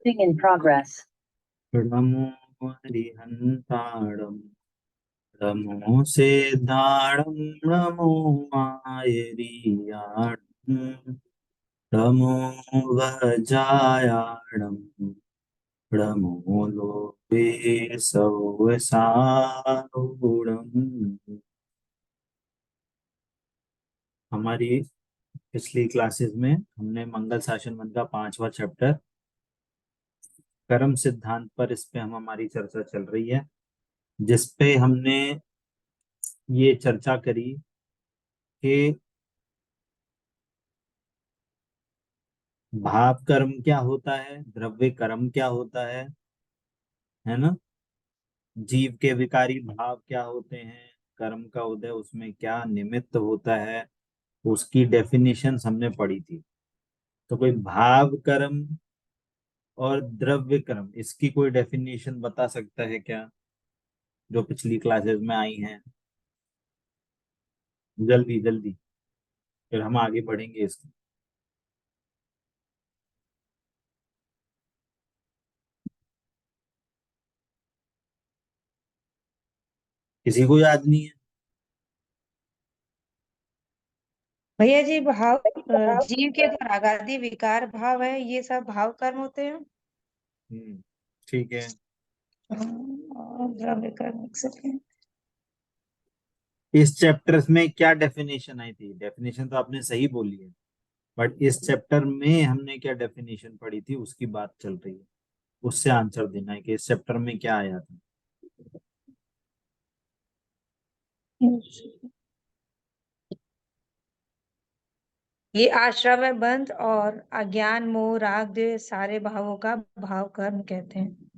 In progress. नमो हरिहन्ताणं नमो सिद्धाणं नमो मायरीयाणं नमो वज्रायाणं नमो लोके सौसारूढम्। हमारी पिछली क्लासेस में हमने मंगल शासन वन का 5वां चैप्टर कर्म सिद्धांत पर, इस पे हमारी चर्चा चल रही है, जिसपे हमने ये चर्चा करी कि भाव कर्म क्या होता है, द्रव्य कर्म क्या होता है ना। जीव के विकारी भाव क्या होते हैं, कर्म का उदय उसमें क्या निमित्त होता है, उसकी डेफिनेशन हमने पढ़ी थी। तो कोई भाव कर्म और द्रव्य कर्म, इसकी कोई डेफिनेशन बता सकता है क्या, जो पिछली क्लासेस में आई हैं? जल्दी जल्दी, फिर हम आगे बढ़ेंगे इसकी। किसी को याद नहीं है? भैया जी भाव जीव के जो रागादि विकार भाव है ये सब भाव कर्म होते हैं। ठीक है। और द्रव्य कर्म एक सेकेंड। इस चैप्टर में क्या डेफिनेशन आई थी? डेफिनेशन तो आपने सही बोली है, बट इस चैप्टर में हमने क्या डेफिनेशन पढ़ी थी उसकी बात चल रही है। उससे आंसर देना है कि इस चैप्टर में क्या आया था। ये आश्रव है बंध और अज्ञान मोह राग द्वेष सारे भावों का भाव कर्म कहते हैं।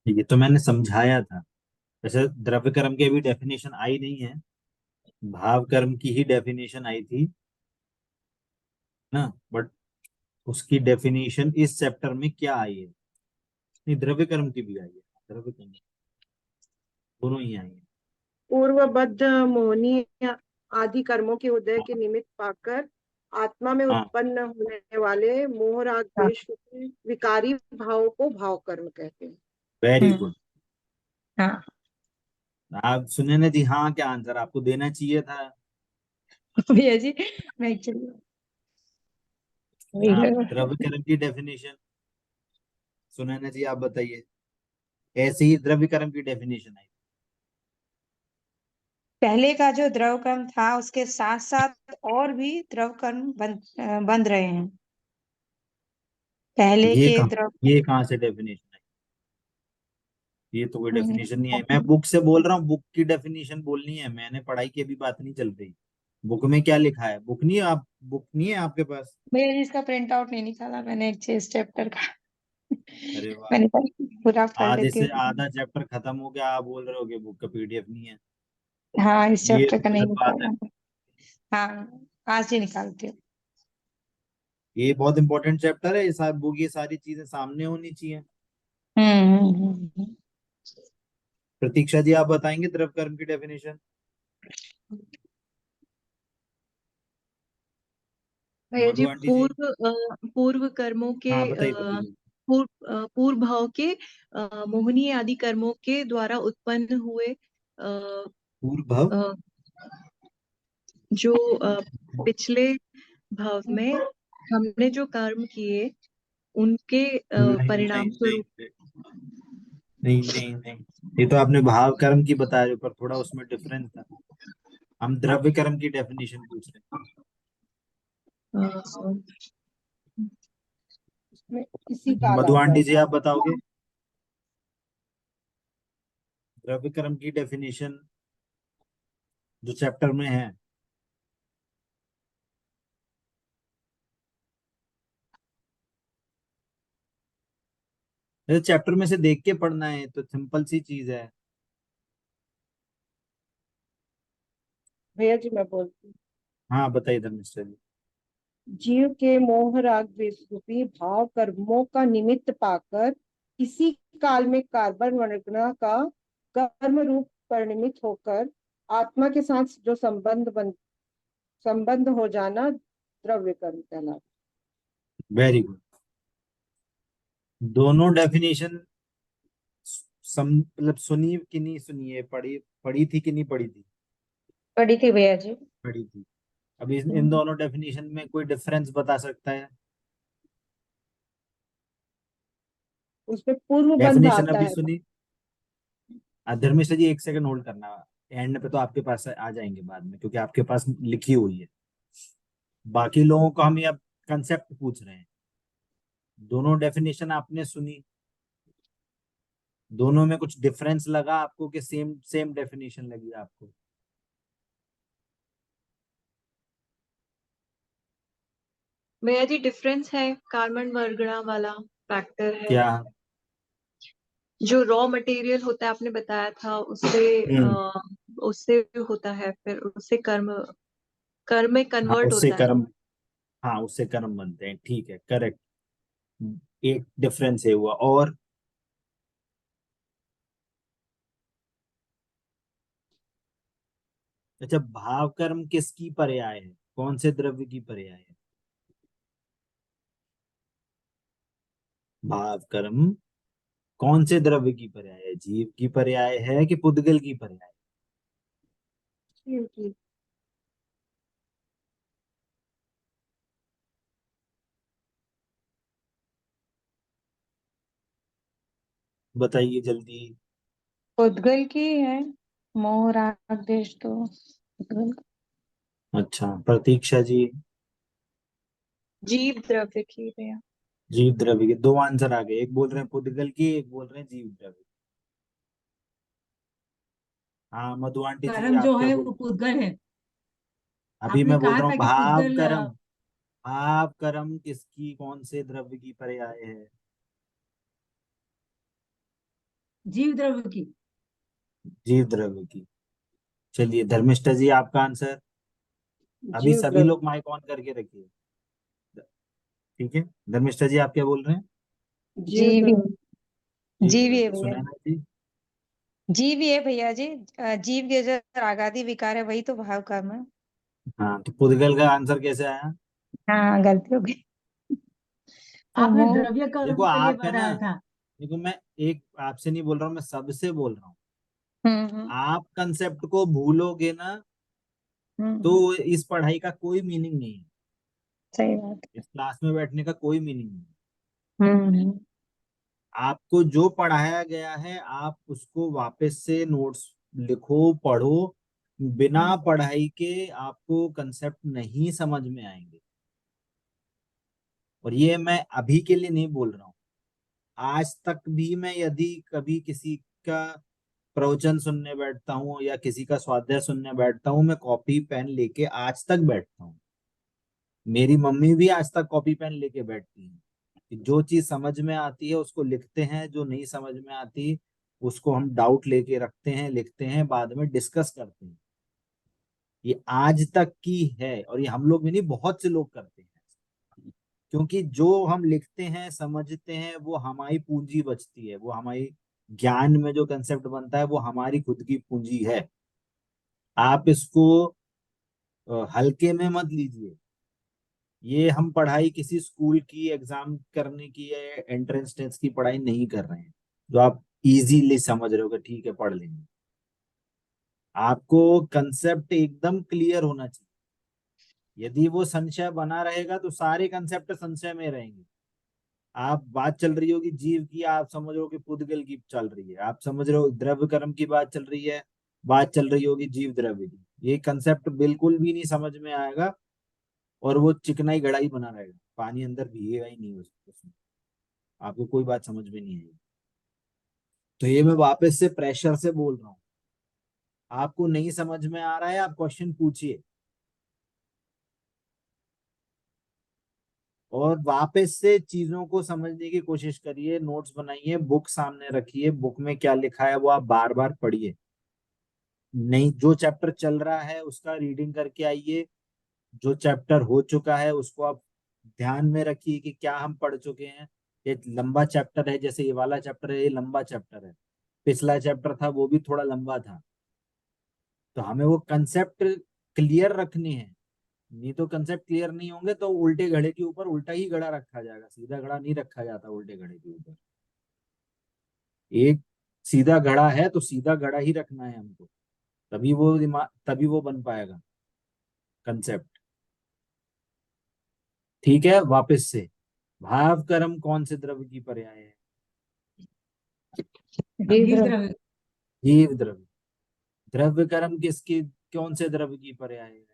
ये तो मैंने समझाया था। वैसे द्रव्य कर्म की अभी डेफिनेशन आई नहीं है, भाव कर्म की ही डेफिनेशन आई थी ना। बट उसकी डेफिनेशन इस चैप्टर में क्या आई है? नहीं, द्रव्य कर्म की भी आई है, द्रव्य कर्म दोनों ही आई है। पूर्वबद्ध मोहनी आदि कर्मों के उदय के निमित्त पाकर आत्मा में हाँ, उत्पन्न होने वाले मोह राग द्वेष रूपी विकारी भावों को भाव कर्म कहते हैं। Very good. हाँ आप सुने ना जी? हाँ, क्या आंसर आपको देना चाहिए था। भैया जी मैं एक्चुअली हाँ, द्रव्य कर्म की डेफिनेशन सुने ना जी, आप बताइए। ऐसे ही द्रव्य कर्म की डेफिनेशन आई। पहले का जो द्रव कर्म था उसके साथ साथ और भी द्रव कर्म बंध रहे हैं। पहले के द्रव ये कहाँ से डेफिनेशन आई? ये तो कोई डेफिनेशन नहीं है। मैं बुक से बोल रहा हूँ, बुक की डेफिनेशन बोलनी है। मैंने पढ़ाई की अभी बात नहीं चल रही। बुक में क्या लिखा है? बुक नहीं है, आप बुक नहीं है आपके पास? मैंने इसका प्रिंट आउट नहीं निकाला, मैंने एक 6 चैप्टर का अरे वाह, मैंने कहा पूरा पढ़ आधे लेती से हूँ। आधा चैप्टर खत्म हो गया, आप बोल रहे हो कि बुक का पीडीएफ नहीं है। हाँ इस ये चैप्टर का नहीं गलत बात है। निकाला। हाँ आज ही निकालती हूँ। ये बहुत इंपॉर्टेंट चैप्टर है, ये सारी बुक, ये सारी चीजें सामने होनी चाहिए। हम्म। प्रतीक्षा जी, आप बताएंगे द्रव्य कर्म की डेफिनेशन? भैया जी मधु आंटी जी। पूर्व कर्मों के हाँ बताइए बताइए। पूर्व भाव के मोहनीय आदि कर्मों के द्वारा उत्पन्न हुए पूर्व भव। अ, जो पिछले भाव में हमने जो कर्म किए उनके नहीं नहीं परिणाम नहीं स्वरूप। नहीं नहीं नहीं, ये तो आपने भाव कर्म की बताया, पर थोड़ा उसमें डिफरेंस था। हम द्रव्य कर्म की डेफिनेशन पूछ रहे अ, इसमें इसी हैं। का मधु आता आंटी है। जी, आप बताओगे द्रव्य कर्म की डेफिनेशन जो चैप्टर में है? चैप्टर में से देख के पढ़ना है, तो सिंपल सी चीज है। भैया जी मैं बोलती हूँ, हाँ बताइए धर्मिष्ठा जी। जीव के मोह राग द्वेष रूपी भाव कर्मों का निमित्त पाकर इसी काल में कार्बन वर्णना का कर्म रूप परिणमित होकर आत्मा के साथ जो संबंध हो जाना द्रव्य कर्म कहलाता वेरी गुड। दोनों डेफिनेशन मतलब सुनी कि नहीं सुनी है, पढ़ी पढ़ी थी कि नहीं पढ़ी थी? पढ़ी थी भैया जी। पढ़ी थी। अभी इन हम्म, दोनों डेफिनेशन में कोई डिफरेंस बता सकता है? उसमें पूर्व बंध डेफिनेशन आता अभी है। सुनी? धर्मेश जी एक सेकंड होल्ड करना। एंड पे तो आपके पास आ जाएंगे बाद में, क्योंकि आपके पास लिखी हुई है। बाकी लोगों को हम ये अब कंसेप्ट पूछ रहे हैं। दोनों डेफिनेशन आपने सुनी, दोनों में कुछ डिफरेंस लगा आपको कि सेम सेम डेफिनेशन लगी आपको? भैया जी डिफरेंस है, कार्बन वर्गड़ा वाला फैक्टर है। क्या? जो रॉ मटेरियल होता है आपने बताया था, उससे हम्म। उससे होता है, फिर उससे कर्म कर्म में हाँ कन्वर्ट उससे होता है। कर्म, हाँ उससे कर्म बनते हैं, ठीक है, करेक्ट। एक डिफरेंस है हुआ। और अच्छा, भाव कर्म किसकी पर्याय है, कौन से द्रव्य की पर्याय है? भाव कर्म कौन से द्रव्य की पर्याय है? जीव की पर्याय है कि पुद्गल की पर्याय? क्योंकि बताइए जल्दी। उद्गल की है। मोह राग देश तो उद्गल का। अच्छा प्रतीक्षा जी। जीव द्रव्य की भैया। जीव द्रव्य के दो आंसर आ गए, एक बोल रहे हैं पुद्गल की, एक बोल रहे हैं जीव द्रव्य। हाँ मधु आंटी जी कर्म आप जो क्या है बोल वो रहे हैं? पुद्गल है। अभी आपने मैं बोल कहा रहा हूँ था कि भाव पुद्गल कर्म। भाव कर्म किसकी, कौन से द्रव्य की पर्याय है? जीव द्रव्य की। जीव द्रव्य की। चलिए धर्मिष्ठा जी आपका आंसर। अभी जीव सभी द्रव्य। लोग माइक ऑन करके रखिए। ठीक है, धर्मिष्ठा जी आप क्या बोल रहे हैं? जीव जीव द्रव्य। जीव जीव ही है द्रव्य। भैया। सुनैना जी? जीव ही है भैया जी। जीव के जो रागादि विकार है वही तो भाव कर्म है। हाँ तो पुद्गल का आंसर कैसे आया? हाँ गलती हो गई। तो आपने मोह। द्रव्य देखो कर्म के लिए आप है ना, बताया था। देखो मैं एक आपसे नहीं बोल रहा हूँ, मैं सबसे बोल रहा हूँ। हम्म। आप कंसेप्ट को भूलोगे ना तो हम्म। इस पढ़ाई का कोई मीनिंग नहीं है। सही बात। इस क्लास में बैठने का कोई मीनिंग नहीं है। हम्म। आपको जो पढ़ाया गया है आप उसको वापस से नोट्स लिखो, पढ़ो। बिना हम्म। पढ़ाई के आपको कंसेप्ट नहीं समझ में आएंगे। और ये मैं अभी के लिए नहीं बोल रहा हूँ, आज तक भी मैं यदि कभी किसी का प्रवचन सुनने बैठता हूँ या किसी का स्वाध्याय सुनने बैठता हूँ, मैं कॉपी पेन लेके आज तक बैठता हूँ। मेरी मम्मी भी आज तक कॉपी पेन लेके बैठती है कि जो चीज समझ में आती है उसको लिखते हैं, जो नहीं समझ में आती उसको हम डाउट लेके रखते हैं, लिखते हैं, बाद में डिस्कस करते हैं। ये आज तक की है और ये हम लोग भी नहीं, बहुत से लोग करते हैं। क्योंकि जो हम लिखते हैं समझते हैं वो हमारी पूंजी बचती है, वो हमारी ज्ञान में जो कंसेप्ट बनता है वो हमारी खुद की पूंजी है। आप इसको हल्के में मत लीजिए। ये हम पढ़ाई किसी स्कूल की एग्जाम करने की या एंट्रेंस टेस्ट की पढ़ाई नहीं कर रहे हैं जो आप इजीली समझ रहे हो कि ठीक है पढ़ लेंगे। आपको कंसेप्ट एकदम क्लियर होना चाहिए। यदि वो संशय बना रहेगा तो सारे कंसेप्ट संशय में रहेंगे। आप बात चल रही होगी जीव की, आप समझ रहे हो कि पुद्गल की चल रही है, आप समझ रहे हो द्रव्य कर्म की बात चल रही है, बात चल रही होगी जीव द्रव्य की। ये कंसेप्ट बिल्कुल भी नहीं समझ में आएगा और वो चिकनाई गड़ाई बना रहेगा, पानी अंदर भीगेगा ही नहीं उसमें। आपको कोई बात समझ में नहीं आएगी। तो ये मैं वापस से प्रेशर से बोल रहा हूँ, आपको नहीं समझ में आ रहा है आप क्वेश्चन पूछिए और वापस से चीजों को समझने की कोशिश करिए। नोट्स बनाइए, बुक सामने रखिए, बुक में क्या लिखा है वो आप बार बार पढ़िए। नहीं, जो चैप्टर चल रहा है उसका रीडिंग करके आइए, जो चैप्टर हो चुका है उसको आप ध्यान में रखिए कि क्या हम पढ़ चुके हैं। ये लंबा चैप्टर है, जैसे ये वाला चैप्टर है, ये लंबा चैप्टर है। पिछला चैप्टर था वो भी थोड़ा लंबा था। तो हमें वो कंसेप्ट क्लियर रखने हैं। नहीं तो कंसेप्ट क्लियर नहीं होंगे तो उल्टे घड़े के ऊपर उल्टा ही घड़ा रखा जाएगा, सीधा घड़ा नहीं रखा जाता उल्टे घड़े के ऊपर। एक सीधा घड़ा है तो सीधा घड़ा ही रखना है हमको, तभी वो दिमाग, तभी वो बन पाएगा कंसेप्ट। ठीक है, वापस से, भाव कर्म कौन से द्रव्य की पर्याय है? जीव द्रव्य। जीव द्रव्य। द्रव्य कर्म किसकी, कौन से द्रव्य की पर्याय है?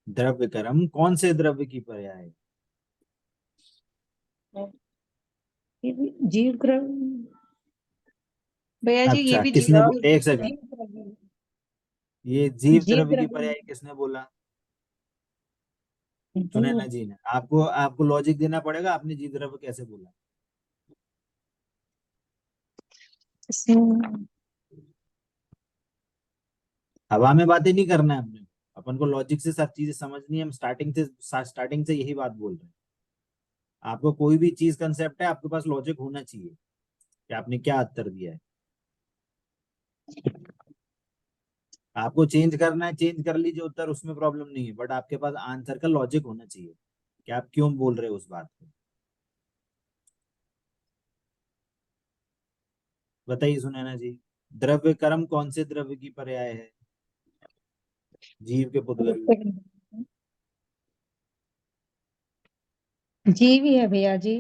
द्रव्य कर्म कौन से द्रव्य की पर्याय है? जीव द्रव्य। भैया जी ये अच्छा, भी किसने जीव एक सेकंड, ये जीव जीव द्रव्य की द्रव्य। पर्याय किसने बोला? जीव। सुनैना जी ने। आपको आपको लॉजिक देना पड़ेगा, आपने जीव द्रव्य कैसे बोला? हवा में बातें नहीं करना है अपने, अपन को लॉजिक से सब चीजें समझनी है। हम स्टार्टिंग से यही बात बोल रहे हैं। आपको कोई भी चीज कंसेप्ट है, आपके पास लॉजिक होना चाहिए कि आपने क्या उत्तर दिया है। आपको चेंज करना है, चेंज कर लीजिए उत्तर, उसमें प्रॉब्लम नहीं है, बट आपके पास आंसर का लॉजिक होना चाहिए कि आप क्यों बोल रहे हो उस बात को। बताइए सुनैना जी, द्रव्य कर्म कौन से द्रव्य की पर्याय है? जीव के पुद्गल। जीव ही है भैया जी।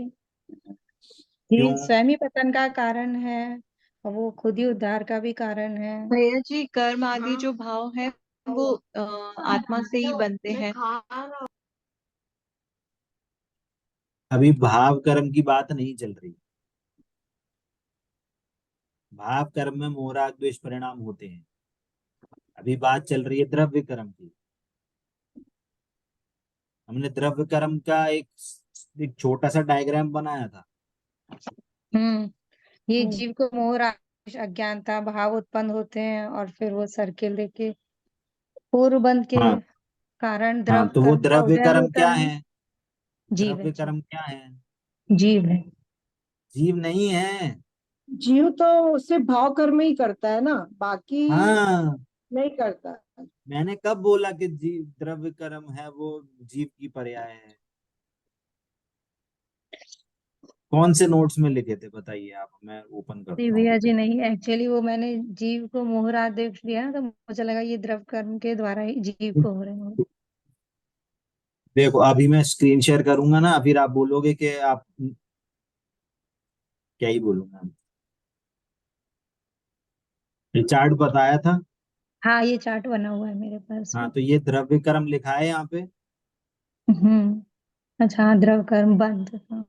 क्यों? जीव स्वयं ही पतन का कारण है और वो खुद ही उद्धार का भी कारण है। भैया जी कर्म आदि जो भाव है वो आत्मा से ही बनते हैं। अभी भाव कर्म की बात नहीं चल रही। भाव कर्म में मोह राग द्वेष परिणाम होते हैं। अभी बात चल रही है द्रव्य कर्म की। हमने द्रव्य कर्म का एक छोटा सा डायग्राम बनाया था। ये जीव को मोह राग अज्ञानता भाव उत्पन्न होते हैं और फिर वो सर्किल लेके पूर्व बंध के हाँ कारण हाँ, द्रव तो वो कर्म का द्रव्य उदय कर्म होता क्या है। है? जीव है। द्रव्य कर्म क्या है? जीव है। जीव नहीं है। जीव तो सिर्फ भाव कर्म ही करता है ना, बाकी हाँ, नहीं करता। मैंने कब बोला कि जीव द्रव्य कर्म है वो जीव की पर्याय है? कौन से नोट्स में लिखे थे बताइए आप, मैं ओपन जी करता हूँ। भैया जी नहीं, एक्चुअली वो मैंने जीव को मोह राग देख लिया ना तो मुझे लगा ये द्रव कर्म के द्वारा ही जीव को हो रहे हैं। देखो अभी मैं स्क्रीन शेयर करूंगा ना, फिर आप बोलोगे कि आप क्या ही बोलूंगा। ये चार्ट बताया था। हाँ ये चार्ट बना हुआ है मेरे पास हाँ, में। तो ये द्रव्य कर्म लिखा है यहाँ पे। अच्छा हाँ, द्रव कर्म बंध। हाँ।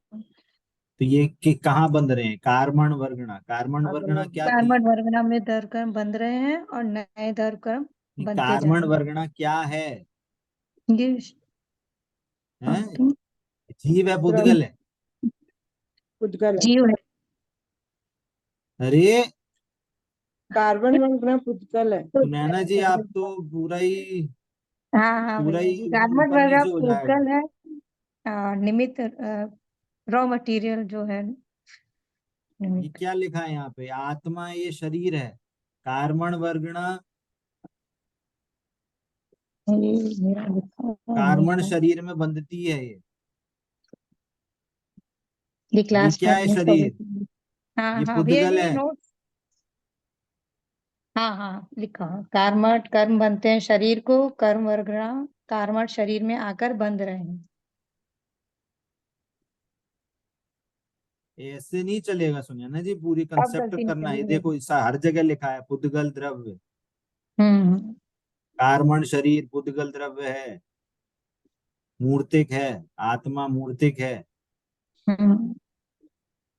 तो ये कि कहाँ बंध रहे हैं? कार्मण वर्गणा। कार्मण वर्गणा अगले क्या थी? कर्मठ वर्गना में धर्म कर्म बंध रहे हैं और नए धर्म कर्म ये बनते जा कार्मण रहे वर्गणा क्या है? हैं। ये हैं? हाँ, जीव है द्रव पुद्गल है? उद्गल है। जीव है। अरे कार्बन वर्ण उद्गल है। सुनैना जी, आप तो हाँ हाँ पूरा भैया ही जी, कार्बन ऊपर नीचे वर्ग हो जाएगा। उद्गल है। निमित्त रॉ मटेरियल जो है ये निमित्त। क्या लिखा है यहाँ पे? आत्मा ये शरीर है। कार्मण वर्गणा, ये मेरा लिखा हुआ है कार्मण नीचे। शरीर में बंधती है ये। ये ये क्लास क्या 5 है में शरीर? हाँ ये हाँ भैया पुद्गल जी ये है। नोट्स। हाँ हाँ लिखा है, कर्मठ कर्म बनते हैं शरीर को, कर्म वर्गना कर्मठ शरीर में आकर बंध रहे हैं। ऐसे नहीं चलेगा सुनैना जी, पूरी अब कंसेप्ट गलती करना है। निकली देखो मेरी। हर जगह लिखा है पुद्गल द्रव्य। हम्म। कार्मण शरीर पुद्गल द्रव्य है, मूर्तिक है। आत्मा मूर्तिक है। हम्म।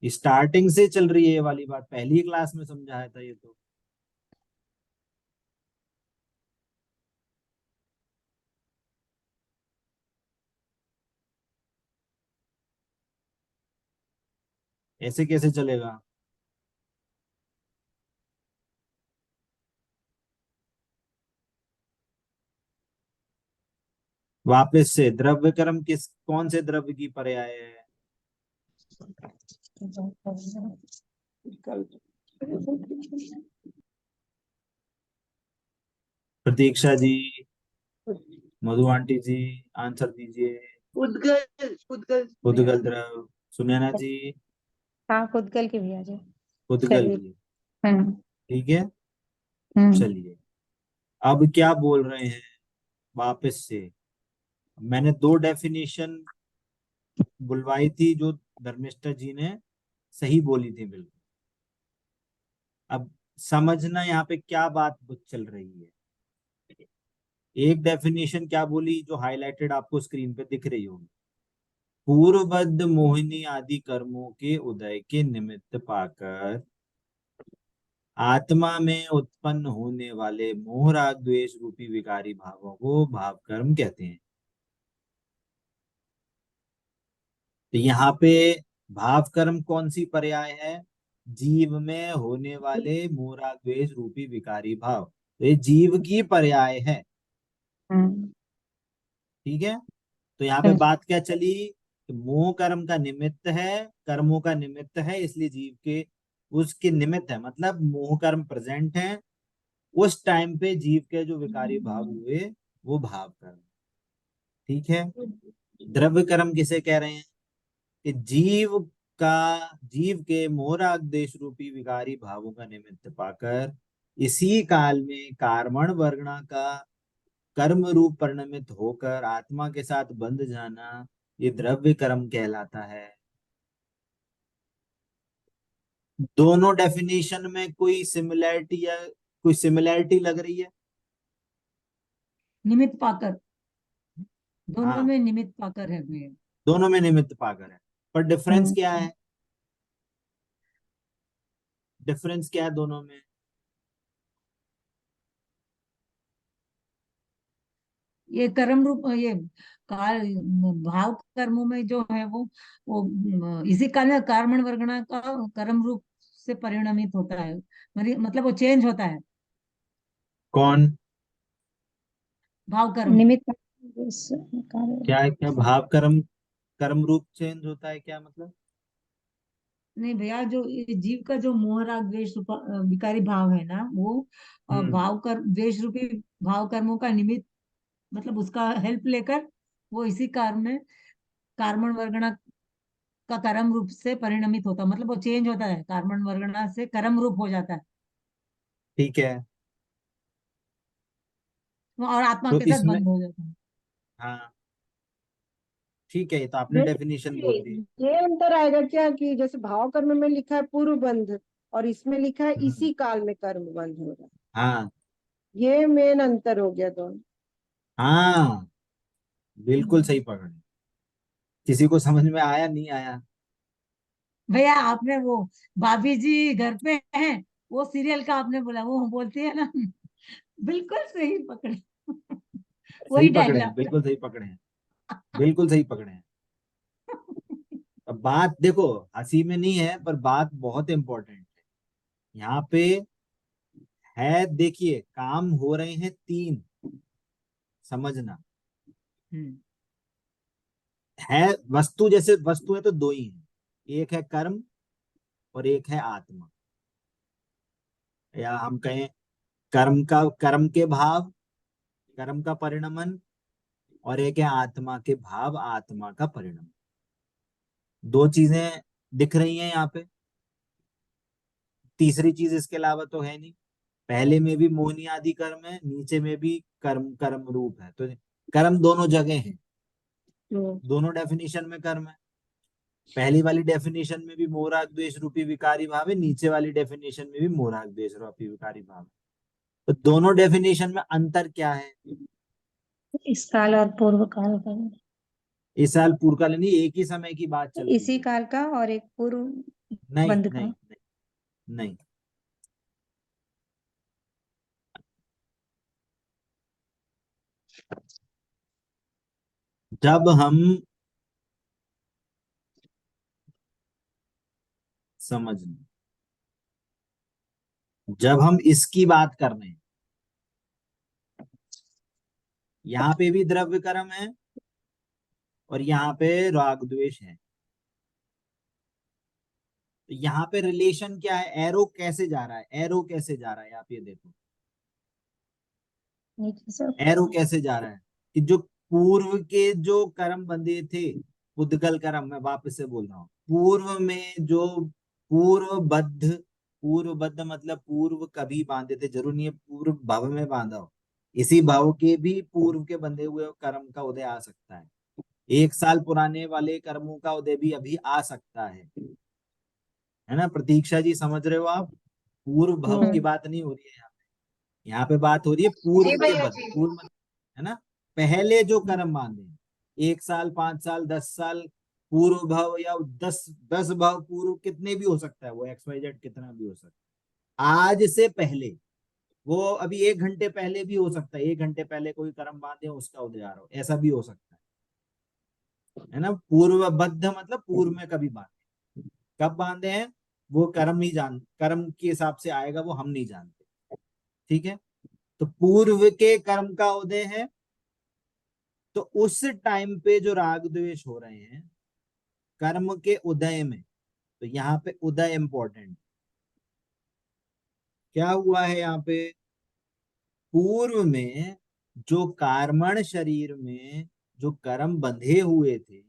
स्टार्टिंग से चल रही है ये वाली बात, पहली क्लास में समझाया था ये तो। ऐसे कैसे चलेगा? वापस से, द्रव्य कर्म किस कौन से द्रव्य की पर्याय है? उद्गल। प्रतीक्षा जी, मधु आंटी जी, आंसर दीजिए। उद्गल उद्गल उद्गल द्रव। सुनैना जी, हाँ, खुदगल की भी आ जाए। उद्गल चलिए। की। हम्म। ठीक है, हम्म। चलिए। अब क्या बोल रहे हैं वापस से। मैंने दो डेफिनेशन बुलवाई थी जो धर्मिष्ठा जी ने सही बोली थी बिल्कुल। अब समझना यहाँ पे क्या बात चल रही है। एक डेफिनेशन क्या बोली जो हाईलाइटेड आपको स्क्रीन पे दिख रही होगी। पूर्वबद्ध मोहिनी आदि कर्मों के उदय के निमित्त पाकर आत्मा में उत्पन्न होने वाले मोह राग द्वेष रूपी विकारी भावों को भाव कर्म कहते हैं। तो यहाँ पे भाव कर्म कौन सी पर्याय है? जीव में होने वाले मोह राग द्वेष रूपी विकारी भाव, तो ये जीव की पर्याय है। हम्म। ठीक है, तो यहाँ पे हम्म। बात क्या चली कि मोह कर्म का निमित्त है, कर्मों का निमित्त है, इसलिए जीव के उसके निमित्त है, मतलब मोह कर्म प्रेजेंट है उस टाइम पे जीव के जो विकारी भाव हुए वो भाव कर्म। ठीक है, द्रव्य कर्म किसे कह रहे हैं कि का जीव के मोहराग देश रूपी विकारी भावों का निमित्त पाकर इसी काल में कार्मण वर्गणा का कर्म रूप परिणमित होकर आत्मा के साथ बंध जाना, ये द्रव्य कर्म कहलाता है। दोनों डेफिनेशन में कोई सिमिलैरिटी या कोई सिमिलैरिटी लग रही है? निमित्त पाकर, दोनों हाँ, में निमित्त पाकर है वे। दोनों में निमित्त पाकर है, पर डिफरेंस हम्म। क्या है? डिफरेंस क्या है दोनों में? ये कर्म रूप, ये काल, भाव कर्मों में जो है वो इसी काल में कार्मण वर्गणा का कर्म रूप से परिणमित होता है, मतलब वो चेंज होता है कौन? भाव कर्म। निमित्त क्या है, क्या भाव कर्म कर्म रूप चेंज होता है, क्या मतलब? नहीं भैया, जो ये जीव का जो मोह राग द्वेष विकारी भाव है ना, वो हम्म। भाव कर द्वेष रूपी भाव कर्मों का निमित्त, मतलब उसका हेल्प लेकर वो इसी कार्य में कार्मण वर्गणा का कर्म रूप से परिणमित होता है, मतलब वो चेंज होता है, कार्मण वर्गणा से कर्म रूप हो जाता है ठीक है, और आत्मा तो के साथ इसमें, बंद हो जाता है। हाँ ठीक है, ये तो आपने डेफिनेशन बेसिकली बोल दी। ये अंतर आएगा क्या कि जैसे भाव कर्म में लिखा है पूर्व बंध और इसमें लिखा है हम्म, इसी काल में कर्म बंध हो रहा है। हाँ ये मेन अंतर हो गया दोनों। हाँ, बिल्कुल हम्म। सही पकड़े। किसी को समझ में आया नहीं आया? भैया आपने वो भाभी जी घर पे हैं, वो सीरियल का आपने बोला, वो बोलती है ना, बिल्कुल सही पकड़े। सही वही पकड़े हैं, डायलॉग। बिल्कुल सही पकड़े हैं, बिल्कुल सही पकड़े हैं। अब बात देखो, हंसी में नहीं है पर बात बहुत इंपॉर्टेंट है यहाँ पे। है, देखिए काम हो रहे हैं तीन, समझना। हम्म। है वस्तु, जैसे वस्तु है तो दो ही है, एक है कर्म और एक है आत्मा। या हम कहें कर्म के भाव, कर्म का परिणमन, और एक है आत्मा के भाव, आत्मा का परिणमन। दो चीजें दिख रही हैं यहाँ पे, तीसरी चीज इसके अलावा तो है नहीं। पहले में भी मोहिनी आदि कर्म है, नीचे में भी कर्म कर्म रूप है, तो कर्म दोनों जगह है, दोनों डेफिनेशन में कर्म है। पहली वाली डेफिनेशन में भी मोहराग द्वेष रूपी विकारी भाव है, नीचे वाली डेफिनेशन में भी मोहराग द्वेष रूपी विकारी भाव है। तो दोनों डेफिनेशन में अंतर क्या है? इस काल और पूर्व काल का, इस साल पूर्व काल नहीं, एक ही समय की बात चल रही इसी है। काल का और एक पूर्व नहीं बंध नहीं का। नहीं, नहीं। जब हम, समझना, जब हम इसकी बात कर रहे हैं, यहाँ पे भी द्रव्य कर्म है और यहाँ पे राग द्वेष है। तो यहाँ पे रिलेशन क्या है? एरो कैसे जा रहा है, एरो कैसे जा रहा है, आप ये देखो। नीचे से एरो कैसे जा रहा है कि जो पूर्व के जो कर्म बंधे थे, पुद्गल कर्म, मैं वापस से बोल रहा हूँ, पूर्व में जो पूर्वबद्ध, पूर्वबद्ध मतलब पूर्व कभी बांधे थे, जरूर नहीं है पूर्व भव में बांधा हो, इसी भव के भी पूर्व के बंधे हुए कर्म का उदय आ सकता है। 1 साल पुराने वाले कर्मों का उदय भी अभी आ सकता है ना। प्रतीक्षा जी समझ रहे हो आप? पूर्व भव की बात नहीं हो रही है यहाँ पे बात हो रही है जी पूर्व के भैया बद, जी। पूर्व है ना, पहले जो कर्म बांधे, 1 साल, 5 साल, 10 साल पूर्व भव, या 10 भव पूर्व, कितने भी हो सकता है वो, XYZ कितना भी हो सकता है, आज से पहले, वो अभी 1 घंटे पहले भी हो सकता है, 1 घंटे पहले कोई कर्म बांधे उसका उदय आ रहा हो, ऐसा भी हो सकता है ना। पूर्वबद्ध मतलब पूर्व में कभी बांधे, कब बांधे हैं वो कर्म ही जान, कर्म के हिसाब से आएगा वो हम नहीं जानते, ठीक है। तो पूर्व के कर्म का उदय है, तो उस टाइम पे जो राग द्वेष हो रहे हैं कर्म के उदय में, तो यहाँ पे उदय इंपॉर्टेंट, क्या हुआ है यहाँ पे, पूर्व में जो कार्मण शरीर में जो कर्म बंधे हुए थे,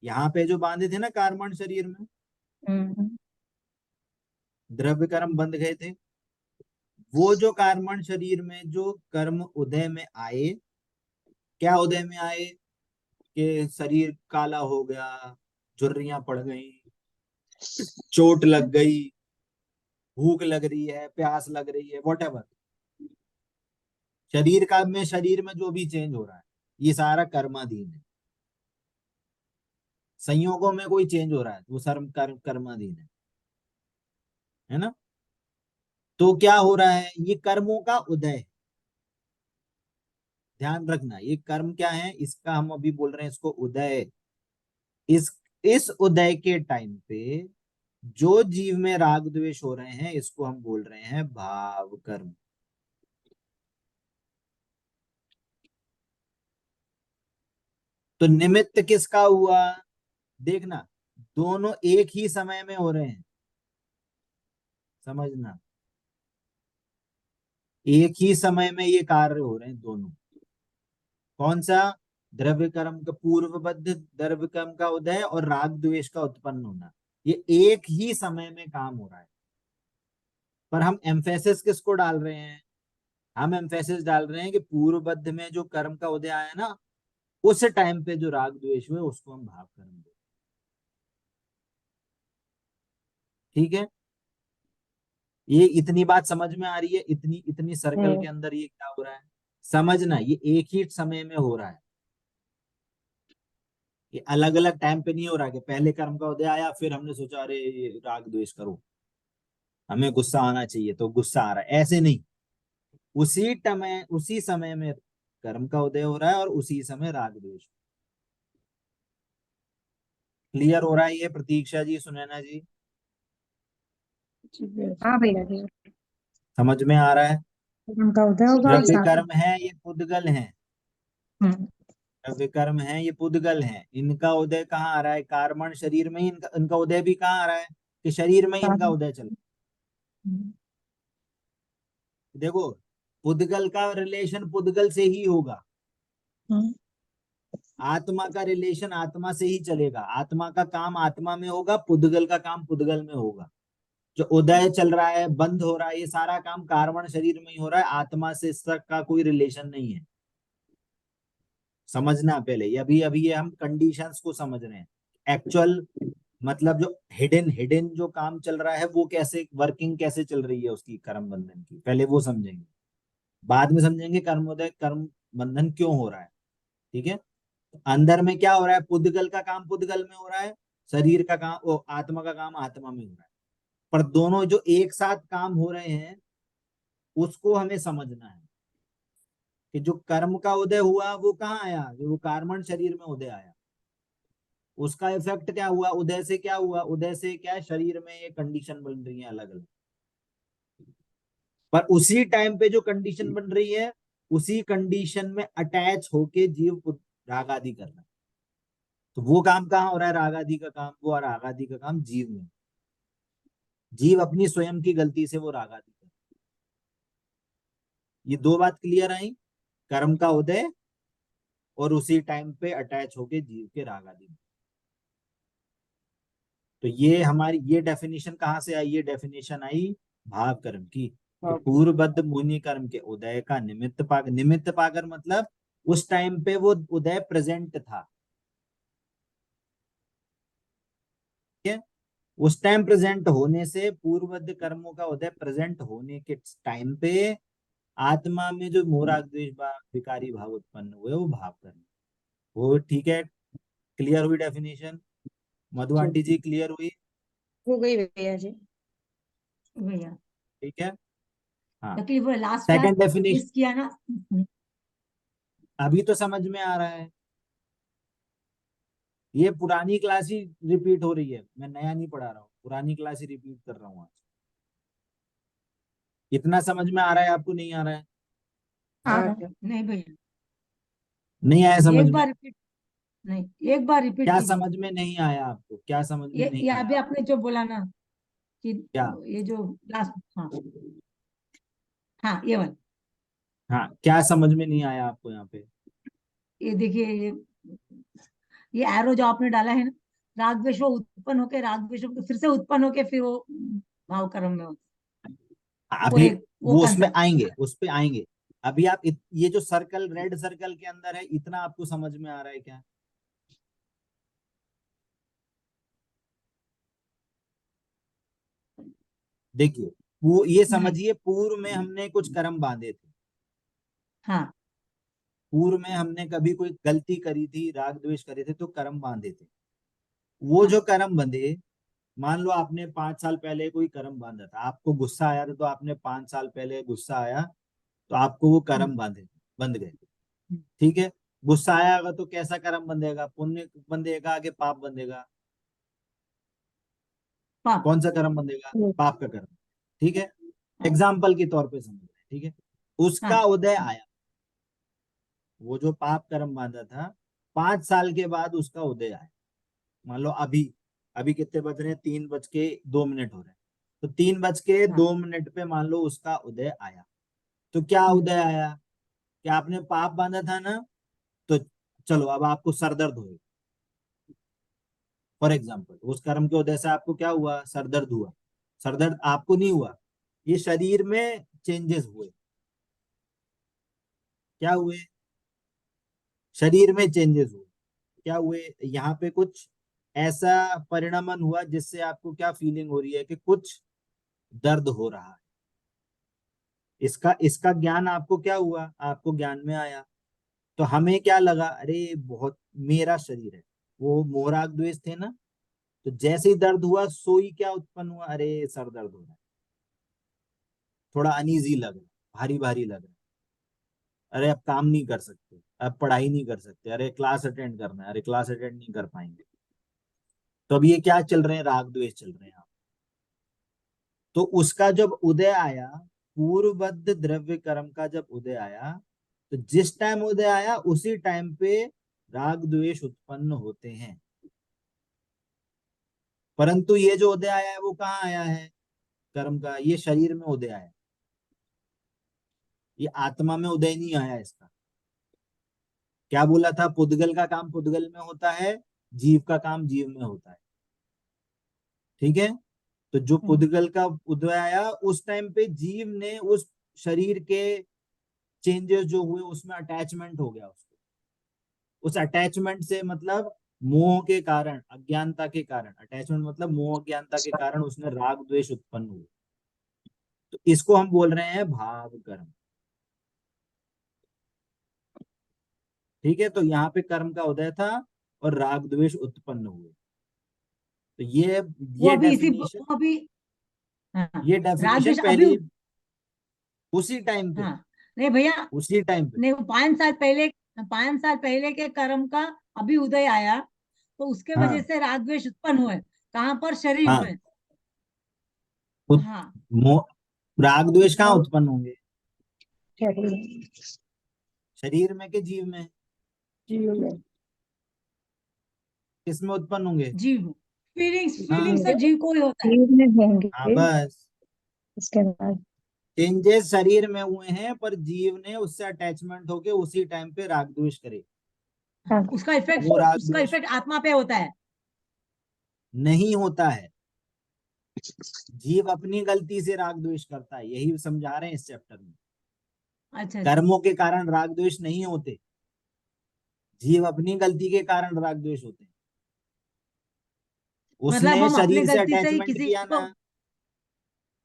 यहाँ पे जो बांधे थे ना कार्मण शरीर में, हम्म द्रव्य कर्म बंध गए थे, वो जो कार्मण शरीर में जो कर्म उदय में आए, क्या उदय में आए कि शरीर काला हो गया, झुर्रियां पड़ गई, चोट लग गई, भूख लग रही है, प्यास लग रही है, वॉट, शरीर में जो भी चेंज हो रहा है ये सारा कर्माधीन है। संयोगों में कोई चेंज हो रहा है वो कर्माधीन है ना। तो क्या हो रहा है, ये कर्मों का उदय है, ध्यान रखना, ये कर्म क्या है, इसका हम अभी बोल रहे हैं इसको उदय। इस इस उदय के टाइम पे जो जीव में राग द्वेष हो रहे हैं इसको हम बोल रहे हैं भाव कर्म। तो निमित्त किसका हुआ, देखना, दोनों एक ही समय में हो रहे हैं, समझना, एक ही समय में ये कार्य हो रहे हैं दोनों। कौन सा, द्रव्य कर्म का पूर्वबद्ध द्रव्य कर्म का उदय और राग द्वेष का उत्पन्न होना, ये एक ही समय में काम हो रहा है। पर हम एम्फेसिस किसको डाल रहे हैं, हम एम्फेसिस डाल रहे हैं कि पूर्वबद्ध में जो कर्म का उदय आया ना, उस टाइम पे जो राग द्वेष हुए उसको हम भाव कर्म बोलते हैं, ठीक है। ये इतनी बात समझ में आ रही है, इतनी इतनी सर्कल के अंदर ये क्या हो रहा है, समझना, ये एक ही समय में हो रहा है, ये अलग अलग टाइम पे नहीं हो रहा है कि पहले कर्म का उदय आया फिर हमने सोचा अरे ये राग द्वेष करो, हमें गुस्सा आना चाहिए तो गुस्सा आ रहा है, ऐसे नहीं, उसी समय में कर्म का उदय हो रहा है और उसी समय राग द्वेष। क्लियर हो रहा है ये प्रतीक्षा जी, सुनैना जी, हाँ भैया जी। समझ में आ रहा है। उनका उदय होगा और द्रव्य साथ कर्म है ये पुद्गल है, हम्म द्रव्य कर्म है ये पुद्गल है, इनका उदय कहाँ आ रहा है, कार्मण शरीर में ही इनका इनका उदय भी कहाँ आ रहा है, कि शरीर में ही इनका साथ- उदय चल रहा हम्म, है। देखो, पुद्गल का रिलेशन पुद्गल से ही होगा, हम्म, आत्मा का रिलेशन आत्मा से ही चलेगा, आत्मा का काम आत्मा में होगा, पुद्गल का काम पुद्गल में होगा। जो उदय चल रहा है, बंद हो रहा है, ये सारा काम कार्बन शरीर में ही हो रहा है, आत्मा से इसका कोई रिलेशन नहीं है। समझना पहले, ये अभी अभी ये हम कंडीशंस को समझ रहे हैं, एक्चुअल मतलब जो हिडन हिडन जो काम चल रहा है वो कैसे वर्किंग कैसे चल रही है उसकी, कर्म बंधन की, पहले वो समझेंगे, बाद में समझेंगे कर्मोदय कर्म बंधन क्यों हो रहा है, ठीक है। अंदर में क्या हो रहा है, पुद्गल का काम पुद्गल में हो रहा है, शरीर का काम आत्मा का काम आत्मा में हो रहा है, पर दोनों जो एक साथ काम हो रहे हैं उसको हमें समझना है कि जो कर्म का उदय हुआ वो कहाँ आया, जो वो कार्मण शरीर में उदय आया, उसका इफेक्ट क्या हुआ, उदय से क्या हुआ, उदय से क्या शरीर में ये कंडीशन बन रही है अलग अलग, पर उसी टाइम पे जो कंडीशन बन रही है उसी कंडीशन में अटैच होके जीव राग आदि कर रहा है। तो वो काम कहाँ हो रहा है, राग आदि का काम, वो राग आदि का काम जीव में, जीव अपनी स्वयं की गलती से वो राग आदि कर, ये दो बात क्लियर आई, कर्म का उदय और उसी टाइम पे अटैच होके जीव के राग आदि। तो ये हमारी ये डेफिनेशन कहाँ से आई? ये डेफिनेशन आई भाव कर्म की। तो हाँ, पूर्वबद्ध मुनि कर्म के उदय का निमित्त पाकर मतलब उस टाइम पे वो उदय प्रेजेंट था। ठीक है, उस टाइम प्रेजेंट होने से पूर्वबद्ध कर्मों का उदय प्रेजेंट होने के टाइम पे आत्मा में जो मोराग द्वेष विकारी भाव उत्पन्न हुए वो भाव कर्म। वो ठीक है, क्लियर हुई डेफिनेशन? मधु जी आंटी जी क्लियर हुई? हो गई भैया जी। भैया ठीक है, हाँ। तकलीफ वो last class second definition miss किया ना। अभी तो समझ में आ रहा है, ये पुरानी क्लास ही रिपीट हो रही है, मैं नया नहीं पढ़ा रहा हूँ, पुरानी क्लास ही रिपीट कर रहा हूँ आज। इतना समझ में आ रहा है आपको, नहीं आ रहा है? आ आ रहा गया। नहीं भैया, नहीं आया समझ एक में? बार रिपीट, नहीं एक बार रिपीट क्या कीजिए। समझ में नहीं आया आपको? क्या समझ में नहीं ये आया अभी आपको? आपने जो बोला ना कि क्या? ये जो लास्ट, हाँ हाँ ये वाला, हाँ, क्या समझ में नहीं आया आपको यहाँ पे? ये देखिए ये एरो जो आपने डाला है ना, राग द्वेष वो उत्पन्न होके राग द्वेष फिर से उत्पन्न होके फिर वो भाव कर्म में होता है। वो अभी एक वो वो उसमें कंसेप्ट। आएंगे, उस पे आएंगे। अभी आप ये जो सर्कल, रेड सर्कल के अंदर है, इतना आपको समझ में आ रहा है क्या? देखिए, वो ये नहीं, समझिए, पूर्व में हमने कुछ कर्म बांधे थे, हाँ पूर्व में हमने कभी कोई गलती करी थी, राग द्वेष करे थे, तो कर्म बांधे थे। वो हाँ जो कर्म बंधे, मान लो आपने 5 साल पहले कोई कर्म बांधा था, आपको गुस्सा आया था, तो आपने 5 साल पहले गुस्सा आया, तो आपको वो हम्म, कर्म बंध गए। हम्म, ठीक है, गुस्सा आया होगा तो कैसा कर्म बंधेगा? पुण्य बंधेगा, आगे पाप बंधेगा? पाप। कौन सा कर्म बंधेगा? पाप का कर्म। ठीक है, हाँ एग्जाम्पल के तौर पे समझ रहे हैं। ठीक है, उसका हाँ उदय आया, वो जो पाप कर्म बांधा था, 5 साल के बाद उसका उदय आया। मान लो अभी, अभी कितने बज रहे हैं? 3:02 हो रहे हैं। तो 3:02 पे मान लो उसका उदय आया। तो क्या हम्म, उदय आया? कि आपने पाप बांधा था ना, तो चलो अब आपको सरदर्द होगा। फॉर एग्जाम्पल, उस कर्म के उदय से आपको क्या हुआ? सरदर्द हुआ। सरदर्द आपको नहीं हुआ, ये शरीर में चेंजेस हुए। क्या हुए? शरीर में चेंजेस हुए। क्या हुए? यहाँ पे कुछ ऐसा परिणमन हुआ जिससे आपको क्या फीलिंग हो रही है? कि कुछ दर्द हो रहा है। इसका इसका ज्ञान आपको क्या हुआ? आपको ज्ञान में आया। तो हमें क्या लगा? अरे बहुत मेरा शरीर है, वो मोराग द्वेष थे ना, तो जैसे ही दर्द हुआ, सोई क्या उत्पन्न हुआ? अरे सर दर्द हो रहा है, थोड़ा अनईजी लग रहा है, भारी भारी लग रहा है। अरे अब काम नहीं कर सकते, अब पढ़ाई नहीं कर सकते, अरे क्लास अटेंड करना है, अरे क्लास अटेंड नहीं कर पाएंगे। तो अब ये क्या चल रहे हैं? राग द्वेष चल रहे हैं। तो उसका जब उदय आया, पूर्वबद्ध द्रव्य कर्म का जब उदय आया, तो जिस टाइम उदय आया उसी टाइम पे राग द्वेष उत्पन्न होते हैं। परंतु ये जो उदय आया है वो कहाँ आया है? कर्म का, ये शरीर में उदय आया, ये आत्मा में उदय नहीं आया इसका। क्या बोला था? पुद्गल का काम पुद्गल में होता है, जीव का काम जीव में होता है। ठीक है, तो जो हम्म, पुद्गल का उदय आया, उस टाइम पे जीव ने उस शरीर के चेंजेस जो हुए उसमें अटैचमेंट हो गया उसको। उस अटैचमेंट से मतलब मोह के कारण, अज्ञानता के कारण, अटैचमेंट मतलब मोह अज्ञानता के कारण उसने राग द्वेष उत्पन्न हुए। तो इसको हम बोल रहे हैं भाव कर्म। ठीक है, तो यहाँ पे कर्म का उदय था और राग द्वेष उत्पन्न हुए। तो ये वो ये अभी डेफिनेशन, वो अभी, हाँ ये राग डेफिनेशन द्वेष पहले अभी, ही उसी टाइम पे, हाँ नहीं भैया, उसी टाइम पे। नहीं वो 5 साल पहले, 5 साल पहले के कर्म का अभी उदय आया, तो उसके वजह हाँ से राग द्वेष उत्पन्न हुए। कहाँ पर? शरीर हाँ, में। उत- हाँ राग द्वेष कहाँ और उत्पन्न होंगे? शरीर शरीर में के जीव में? जीव में किसमें उत्पन्न होंगे? जीव, फीलिंग्स हाँ फीलिंग्स तो जीव को ही होता है। जीव में हाँ, होंगे। बस। इसके बाद चेंजेस शरीर में हुए हैं, पर जीव ने उससे अटैचमेंट होके उसी टाइम पे राग द्वेष करे। उसका वो राग उसका द्वेष इफेक्ट आत्मा पे होता है। नहीं होता है, जीव अपनी गलती से राग द्वेष करता है, यही समझा रहे हैं इस चैप्टर में। अच्छा अच्छा। कर्मों के कारण राग द्वेष नहीं होते, जीव अपनी गलती के कारण राग द्वेष होते हैं। मतलब उसने हम अपने शरीर से गलती से ही अटैचमेंट किसी किया को। ना,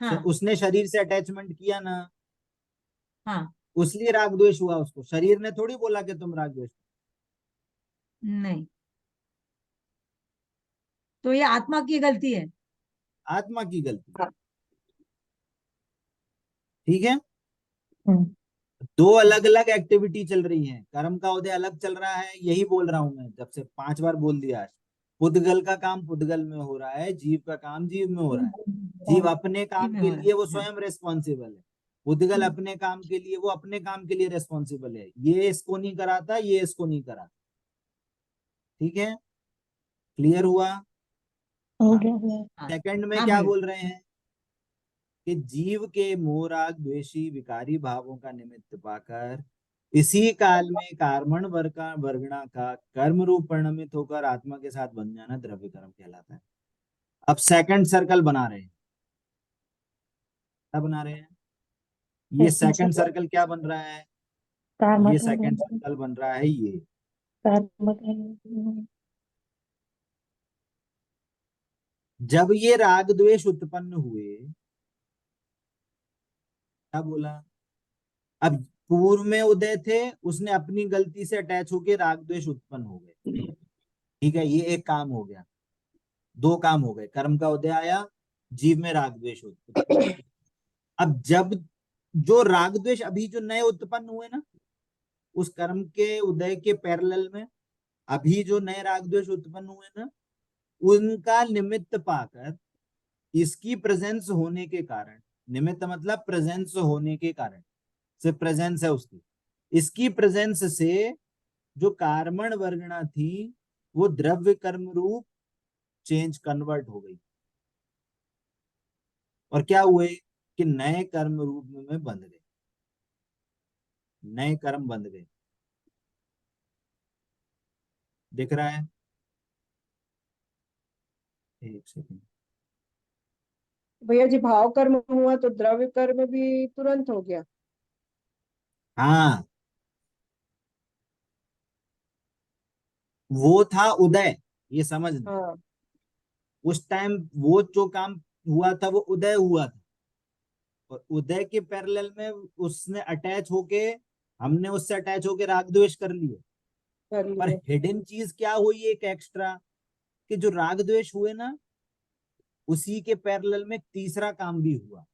हाँ उसने शरीर से अटैचमेंट किया ना, हाँ। उसलिए राग द्वेष हुआ उसको। शरीर ने थोड़ी बोला कि तुम राग द्वेष। नहीं, तो ये आत्मा की गलती है। आत्मा की गलती, ठीक है। दो अलग अलग एक्टिविटी चल रही हैं, कर्म का उदय अलग चल रहा है, यही बोल रहा हूं मैं, जब से 5 बार बोल दिया आज। पुद्गल का काम पुद्गल में हो रहा है, जीव का काम जीव में हो रहा है। जीव अपने इसी काम में के हो रहा लिए वो है। हाँ। स्वयं रिस्पॉन्सिबल है, पुद्गल अपने काम के लिए वो अपने काम के लिए रिस्पॉन्सिबल है। ये इसको नहीं कराता, ये इसको नहीं कराता, ठीक है, क्लियर हुआ। हो हाँ। गया भैया। हाँ सेकंड में हाँ क्या भैया। बोल रहे हैं कि जीव के मोह राग द्वेषी विकारी भावों का निमित्त पाकर इसी काल में कार्मण वर्गणा का कर्म रूप परिणमित होकर आत्मा के साथ बन जाना द्रव्य कर्म कहलाता है। अब सेकंड सर्कल बना रहे हैं, क्या बना रहे हैं, ये सेकंड सर्कल क्या बन रहा है, ये सेकंड सर्कल बन रहा है ये। जब ये राग द्वेष उत्पन्न हुए, क्या बोला, अब पूर्व में उदय थे, उसने अपनी गलती से अटैच होके राग द्वेष उत्पन्न हो गए, ठीक है, ये एक काम हो गया। 2 काम हो गए, कर्म का उदय आया, जीव में राग द्वेष उत्पन्न। अब जब जो राग द्वेष अभी जो नए उत्पन्न हुए ना, उस कर्म के उदय के पैरेलल में अभी जो नए राग द्वेष उत्पन्न हुए ना, उनका निमित्त पाकर इसकी प्रेजेंस होने के कारण, निमित्त मतलब प्रेजेंस होने के कारण, से प्रेजेंस है उसकी, इसकी प्रेजेंस से जो कार्मण वर्गणा थी वो द्रव्य कर्म रूप चेंज कन्वर्ट हो गई, और क्या हुए कि नए कर्म रूप में बंध गए, नए कर्म बंध गए। दिख रहा है, एक सेकंड। भैया जी, भाव कर्म हुआ तो द्रव्य कर्म भी तुरंत हो गया। हाँ, वो था उदय, ये समझना। हाँ, उस टाइम वो जो काम हुआ था वो उदय हुआ था, और उदय के पैरेलल में उसने अटैच होके, हमने उससे अटैच होके राग द्वेष कर लिए। कर पर लिए। हिडन चीज क्या हुई एक एक्स्ट्रा, कि जो राग द्वेष हुए ना, उसी के पैरेलल में तीसरा काम भी हुआ।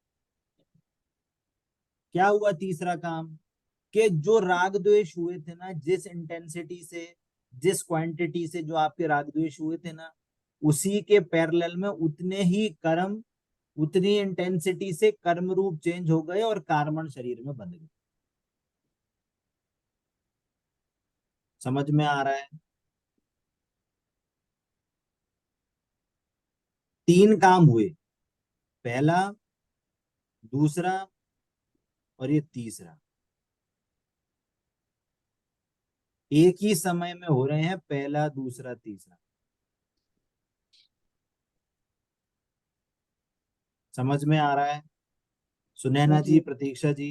क्या हुआ तीसरा काम, कि जो राग द्वेष हुए थे ना, जिस इंटेंसिटी से, जिस क्वांटिटी से जो आपके राग द्वेष हुए थे ना, उसी के पैरेलल में उतने ही कर्म, उतनी इंटेंसिटी से कर्म रूप चेंज हो गए और कार्मण शरीर में बंध गए। समझ में आ रहा है। 3 काम हुए, पहला, दूसरा और ये तीसरा, एक ही समय में हो रहे हैं, पहला दूसरा तीसरा। समझ में आ रहा है। सुनैना जी, जी। प्रतीक्षा जी,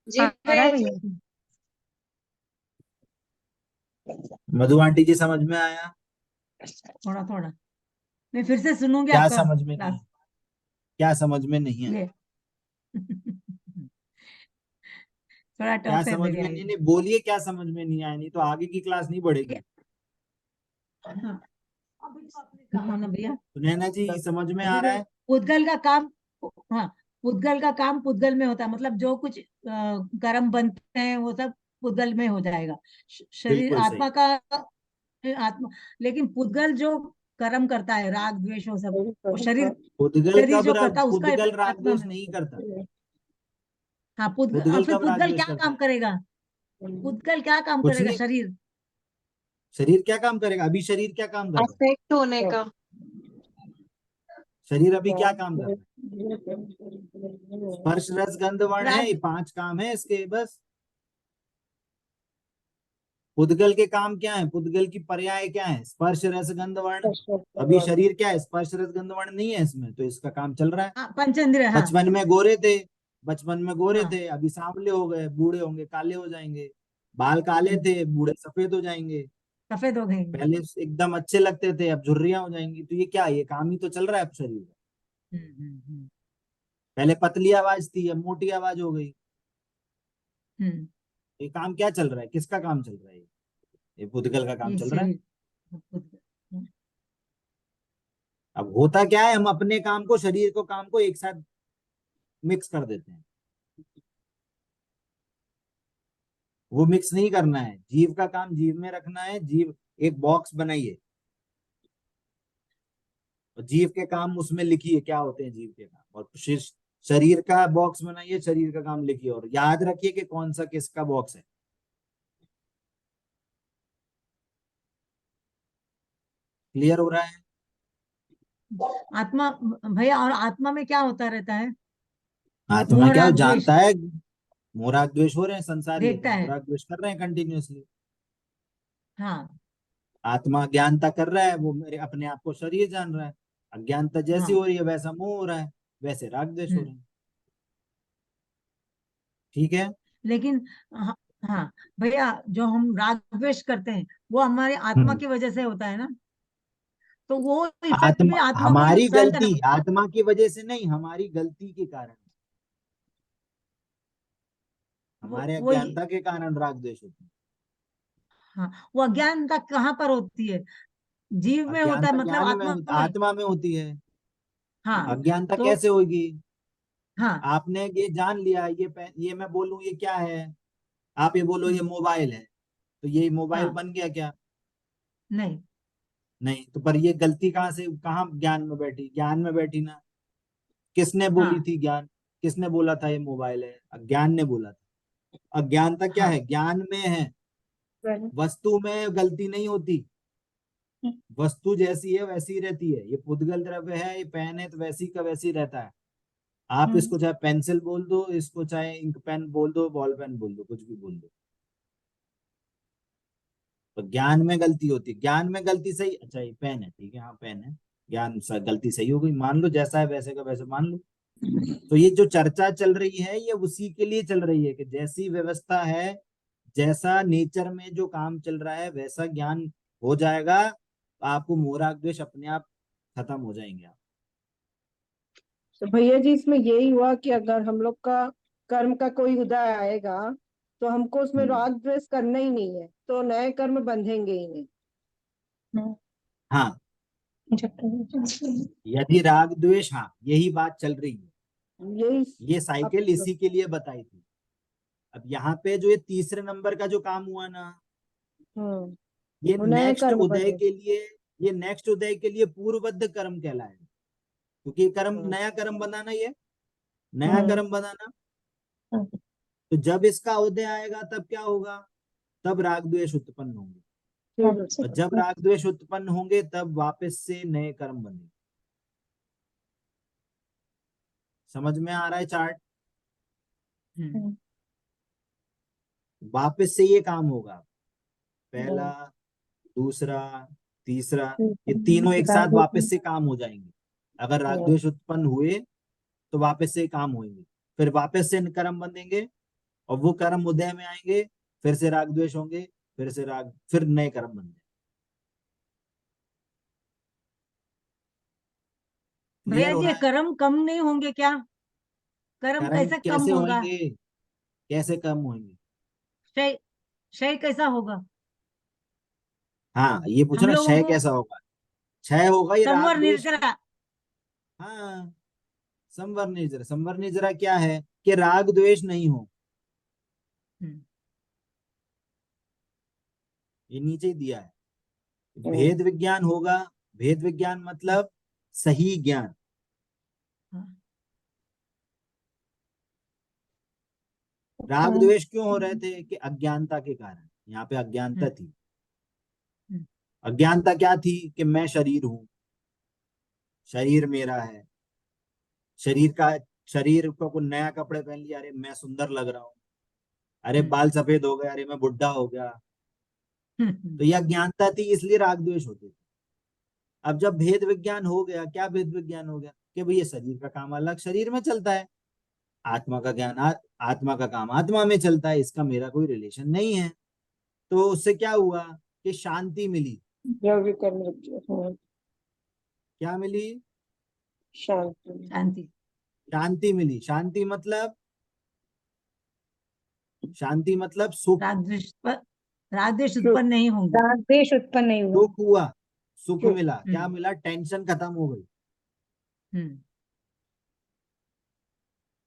जी भैया जी। मधु आंटी जी, समझ में आया। थोड़ा थोड़ा मैं फिर से सुनूंगी क्या आपका समझ में क्लास। नहीं, क्या समझ में नहीं आया, ये थोड़ा क्या टफ है समझ मेरे में लिए। नहीं, नहीं बोलिए, क्या समझ में नहीं आया, नहीं तो आगे की क्लास नहीं बढ़ेगी। हाँ, अभी तो आपने कहा ना भैया, सुनैना जी, समझ में आ अभी रहा तो है। पुद्गल का काम, हाँ, पुद्गल का काम पुद्गल में होता है, मतलब जो कुछ कर्म बनते हैं वो सब पुद्गल में हो जाएगा। शरीर बिल्कुल सही। आत्मा का, आत्मा, लेकिन पुद्गल जो कर्म करता है राग द्वेष वो सब, वो शरीर, पुद्गल शरीर कब जो करता है उसका पुद्गल इफेक्ट राग आत्मा द्वेष में नहीं होता करता। है। हाँ, पुद्गल, पुद्गल फिर कब राग पुद्गल द्वेष क्या करता काम है, करेगा? पुद्गल क्या काम कुछ करेगा? नहीं। शरीर। शरीर क्या काम करेगा, अभी शरीर क्या काम कर रहा है, अफेक्ट होने का। शरीर अभी क्या काम कर रहा है, स्पर्श रस गंध वर्ण है, ये राग 5 काम है इसके बस। पुद्गल के काम क्या है, पुद्गल की पर्याय क्या है, स्पर्श रस गंध वर्ण। अभी शरीर क्या है, स्पर्श रस गंध वर्ण नहीं है इसमें, तो इसका काम चल रहा है। हाँ, पंचेंद्रिय, हाँ बचपन में गोरे थे, बचपन में गोरे हाँ। थे, अभी सांवले हो गए, बूढ़े होंगे काले हो जाएंगे। बाल काले हम्म, थे, बूढ़े सफेद हो जाएंगे। सफेद हो गई। पहले एकदम अच्छे लगते थे, अब झुर्रियां हो जाएंगी। तो ये क्या है, ये काम ही तो चल रहा है अब शरीर का। हम्म। पहले पतली आवाज थी, अब मोटी आवाज हो गई। हम्म। ये काम क्या चल रहा है, किसका काम चल रहा है, ये पुद्गल का काम ये चल रहा है। शरीर खुद का। अब होता क्या है, हम अपने काम को, शरीर को, काम को एक साथ मिक्स कर देते हैं। वो मिक्स नहीं करना है, जीव का काम जीव में रखना है। जीव एक बॉक्स बनाइए और जीव के काम उसमें लिखिए क्या होते हैं जीव के काम, और शरीर का बॉक्स बनाइए, शरीर का काम लिखिए, और याद रखिए कि कौन सा किसका बॉक्स है। क्लियर हो रहा है। आत्मा, भैया, और आत्मा में क्या होता रहता है? आत्मा मोह क्या राग द्वेष जानता है, मोराग द्वेष हो रहे हैं, संसारी देखता है। मोराग द्वेष कर रहे हैं कंटिन्यूअसली। हाँ आत्मा ज्ञानता कर रहा है, वो मेरे अपने आप को शरीर जान रहा है। अज्ञानता जैसी हाँ। हो रही है वैसा मोह हो रहा है, वैसे राग द्वेष हो हम्म। रहे हैं। ठीक है। लेकिन हाँ, हाँ भैया, जो हम राग द्वेष करते हैं वो हमारे आत्मा हम्म। की वजह से होता है ना, तो वो इफेक्ट भी आत्मा आत्मा को ही हमारी सहन करना। गलती, आत्मा की वजह से नहीं, हमारी गलती के कारण, वो हमारे वही। अज्ञानता के कारण राग द्वेष होते हैं। हाँ, वो अज्ञानता कहाँ पर होती है? जीव में होता है, अज्ञानता मतलब ज्ञान में आत्मा में। आत्मा में होती है। हाँ। अज्ञानता तो कैसे होगी, हाँ आपने ये जान लिया, ये मैं बोलूं ये क्या है, आप ये बोलो ये हम्म, मोबाइल है, तो ये मोबाइल हाँ बन गया क्या? नहीं। नहीं। तो पर ये गलती कहाँ से, कहाँ ज्ञान में बैठी, ज्ञान में बैठी ना। किसने बोली हाँ थी ज्ञान, किसने बोला था ये मोबाइल है, अज्ञान ने बोला था। अज्ञानता क्या हाँ। है, ज्ञान में है, वस्तु में गलती नहीं होती। वस्तु जैसी है वैसी ही रहती है। ये पुद्गल द्रव्य है, ये पेन है, तो वैसी का वैसी रहता है। आप इसको चाहे पेंसिल बोल दो, इसको चाहे इंक पेन बोल दो, बॉल पेन बोल दो, कुछ भी बोल दो। तो ज्ञान में गलती होती है, ज्ञान में गलती सही, अच्छा ये पेन है, ठीक है, हाँ पेन है, ज्ञान गलती सही हो गई, मान लो जैसा है वैसे का वैसे मान लो। तो ये जो चर्चा चल रही है ये उसी के लिए चल रही है कि जैसी व्यवस्था है, जैसा नेचर में जो काम चल रहा है वैसा ज्ञान हो जाएगा, आपको मोह द्वेष अपने आप खत्म हो जाएंगे आप। तो भैया जी, इसमें यही हुआ कि अगर हम लोग का कर्म का कोई उदय आएगा तो हमको उसमें हम्म। राग द्वेष करना ही नहीं है, तो नए कर्म बंधेंगे ही नहीं। हाँ, यदि राग द्वेष, हाँ यही बात चल रही है। यही। ये अब साइकिल इसी के लिए बताई थी। अब यहाँ पे जो ये तीसरे नंबर का जो काम हुआ ना, ये वो नए नेक्स्ट कर्म उदय बंधे। के लिए, ये नेक्स्ट उदय के लिए पूर्वबद्ध कर्म कहलाएगा। क्योंकि ये कर्म, हम्म। नया कर्म बनाना, ये नया हम्म। कर्म बनाना। तो जब इसका उदय आएगा तब क्या होगा, तब राग द्वेष उत्पन्न होंगे। और जब राग द्वेष उत्पन्न होंगे तब वापस से नए कर्म बनेंगे। समझ में आ रहा है चार्ट? हम्म। वापस से ये काम होगा, पहला, दूसरा, तीसरा, ये तीनों एक साथ वापस से काम हो जाएंगे। अगर राग द्वेष उत्पन्न हुए तो वापस से काम होंगे, फिर वापस से कर्म बनेंगे, और वो कर्म उदय में आएंगे, फिर से राग द्वेष होंगे, फिर से राग, फिर नए कर्म बन जाएंगे। क्लियर भैया हो जी, रहा ये है। कर्म कम नहीं होंगे क्या? कर्म कर्म कैसे कम कैसे होगा? होंगे, कैसे कम होंगे? क्षय, क्षय कैसा होगा? हाँ ये पूछो हम ना, लोगों क्षय को कैसा होगा। क्षय होगा ये राग संवर द्वेष। निर्जरा। हाँ, संवर निर्जरा, संवर निर्जरा क्या है, कि राग द्वेष नहीं हो। हम्म। ये नीचे ही दिया है, भेद विज्ञान होगा। भेद विज्ञान मतलब सही ज्ञान। हाँ। राग द्वेष क्यों हो रहे थे, कि अज्ञानता के कारण, यहाँ पे अज्ञानता हम्म। थी। हम्म। अज्ञानता क्या थी, कि मैं शरीर हूं, शरीर मेरा है, शरीर को नया कपड़े पहन लिया, अरे मैं सुंदर लग रहा हूँ, अरे बाल सफेद हो गए, अरे मैं बुढ़ा हो गया। तो यह अज्ञानता थी, इसलिए राग द्वेष होते थे। अब जब भेद विज्ञान हो गया, क्या भेद विज्ञान हो गया कि भाई ये शरीर का काम अलग शरीर में चलता है, आत्मा का ज्ञान आत्मा का काम आत्मा में चलता है, इसका मेरा कोई रिलेशन नहीं है। तो उससे क्या हुआ कि शांति मिली। द्रव्य कर्म रुक गया। क्या मिली? शांति। शांति। शांति मिली। शांति मतलब सुख। राग द्वेष उत्पन्न नहीं होंगे। राग द्वेष उत्पन्न नहीं हुआ। सुख हुआ, सुख सुख। मिला। क्या मिला? टेंशन खत्म हो गई। हम्म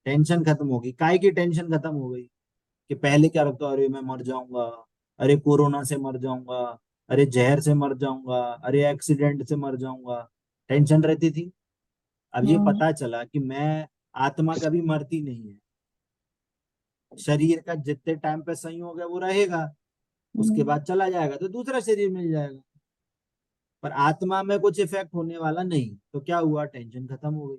टेंशन खत्म होगी। काय की टेंशन खत्म हो गई कि पहले क्या लगता, अरे मैं मर जाऊंगा, अरे कोरोना से मर जाऊंगा, अरे जहर से मर जाऊंगा, अरे एक्सीडेंट से मर जाऊंगा, टेंशन रहती थी। अब ये पता चला कि मैं आत्मा कभी मरती नहीं है, शरीर का जितने टाइम पे संयोग है वो रहेगा, उसके बाद चला जाएगा तो दूसरा शरीर मिल जाएगा, पर आत्मा में कुछ इफेक्ट होने वाला नहीं। तो क्या हुआ? टेंशन खत्म हो गई।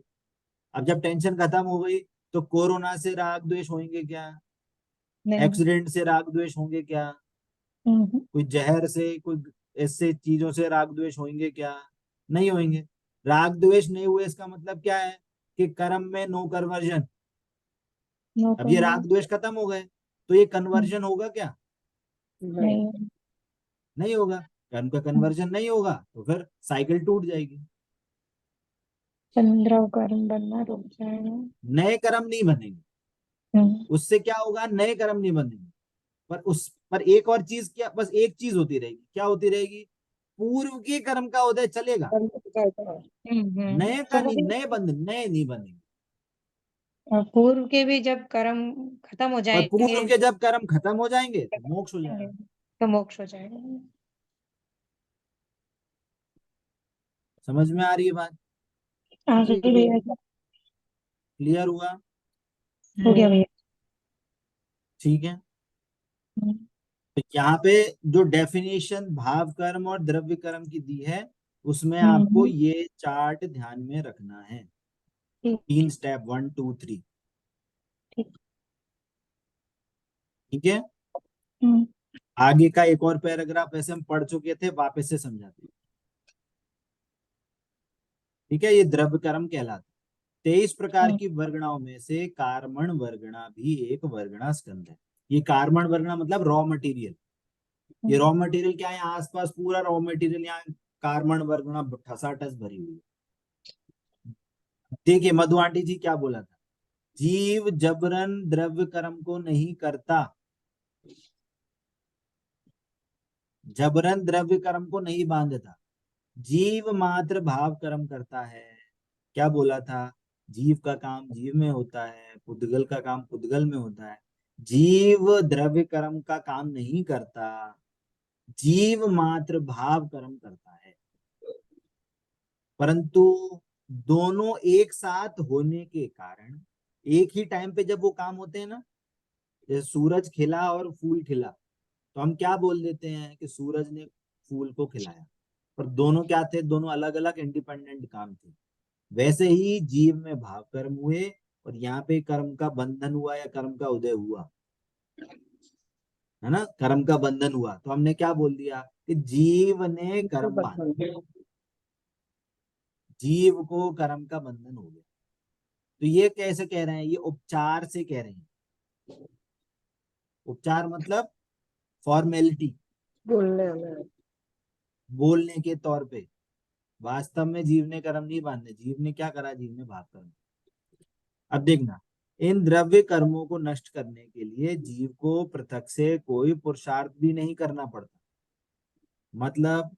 अब जब टेंशन खत्म हो गई तो कोरोना से राग द्वेष होंगे क्या? नहीं। एक्सीडेंट से राग द्वेष होंगे क्या? हम्म। कोई जहर से, कोई ऐसे चीजों से राग द्वेष होंगे क्या? नहीं होंगे। राग द्वेष नहीं हुए, इसका मतलब क्या है कि कर्म में नो कन्वर्जन। नो अब ये राग कमेंट। द्वेष खत्म हो गए तो ये कन्वर्जन होगा क्या? नहीं। नहीं। नहीं होगा। कर्म का कन्वर्जन नहीं होगा तो फिर साइकिल टूट जाएगी। चंद्र कर्म बनना रुक जाएगा। नए कर्म नहीं बनेंगे। हम्म। उससे क्या होगा? नए कर्म नहीं बनेंगे। पर उस पर एक और चीज, क्या बस एक चीज होती रहेगी? क्या होती रहेगी? पूर्व के कर्म का उदय चलेगा, कर्म तो कहता है। नए का नहीं, नए नहीं बनेंगे। और पूर्व के भी जब कर्म खत्म हो और जाएंगे पूर्व के जब कर्म खत्म हो जाएंगे तो मोक्ष हो जाएगा। तो मोक्ष हो जाएगा। समझ में आ रही है बात? आगे भैया। क्लियर हुआ? हो गया भैया। ठीक है। तो यहाँ पे जो डेफिनेशन भाव कर्म और द्रव्य कर्म की दी है, उसमें आपको ये चार्ट ध्यान में रखना है। ठीक। 3 स्टेप, 1 2 3। ठीक। ठीक है। हम्म। आगे का एक और पैराग्राफ ऐसे हम पढ़ चुके थे, वापस से समझाते हैं। ठीक है। ये द्रव्य कर्म कहलाता है। 23 प्रकार की वर्गणाओं में से कार्मण वर्गणा भी एक वर्गणा स्कंध है। ये कार्मण वर्गणा मतलब रॉ मटेरियल। ये रॉ मटेरियल क्या है? आसपास पूरा रॉ मटेरियल यहाँ कार्बन वर्गना ठसाठस भरी हुई है। देखिए मधु आंटी जी क्या बोला था, जीव जबरन द्रव्य कर्म को नहीं करता, जबरन द्रव्य कर्म को नहीं बांधता, जीव मात्र भाव कर्म करता है। क्या बोला था? जीव का काम जीव में होता है, पुद्गल का काम पुद्गल में होता है। जीव द्रव्य कर्म का काम नहीं करता, जीव मात्र भाव कर्म करता है। परंतु दोनों एक साथ होने के कारण, एक ही टाइम पे जब वो काम होते हैं ना, जैसे सूरज खिला और फूल खिला, तो हम क्या बोल देते हैं कि सूरज ने फूल को खिलाया, पर दोनों क्या थे? दोनों अलग अलग इंडिपेंडेंट काम थे। वैसे ही जीव में भाव कर्म हुए और यहाँ पे कर्म का बंधन हुआ या कर्म का उदय हुआ, है ना? कर्म का बंधन हुआ तो हमने क्या बोल दिया कि जीव ने तो कर्म बांधा, बंधन। जीव को कर्म का बंधन हो गया। तो ये कैसे कह रहे हैं? ये उपचार से कह रहे हैं। उपचार मतलब फॉर्मेलिटी, बोलने में। बोलने के तौर पे। वास्तव में जीव ने कर्म नहीं बांधे। जीव ने क्या करा? जीव ने भाव कर्म। अब देखना, इन द्रव्य कर्मों को नष्ट करने के लिए जीव को पृथक से कोई पुरुषार्थ भी नहीं करना पड़ता। मतलब